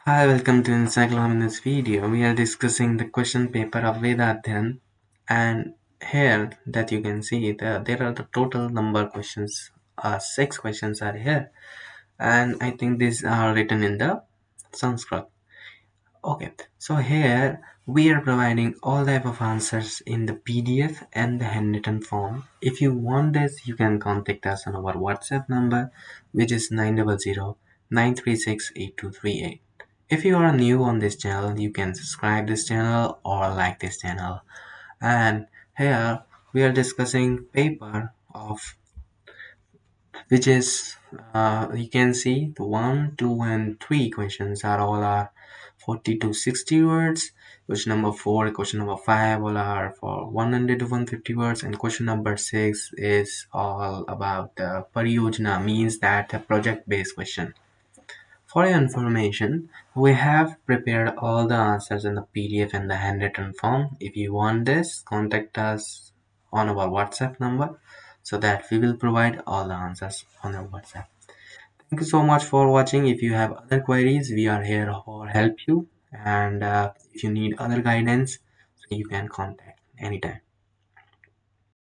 Hi, welcome to Instagram. In this video, we are discussing the question paper of Veda adhyan, and here that you can see there are the total number of questions. Six questions are here, and I think these are written in the Sanskrit. Okay, so here we are providing all type of answers in the PDF and the handwritten form. If you want this, you can contact us on our WhatsApp number, which is 900 936 8238. If you are new on this channel, you can subscribe this channel or like this channel. And here we are discussing paper of which is you can see the 1, 2 and 3 questions are all are 40 to 60 words. Question number 4, question number 5 all are for 100 to 150 words, and question number 6 is all about the pariyojana, means that a project based question. For your information, we have prepared all the answers in the PDF and the handwritten form. If you want this, contact us on our WhatsApp number so that we will provide all the answers on our WhatsApp. Thank you so much for watching. If you have other queries, we are here for help you. And if you need other guidance, so you can contact anytime.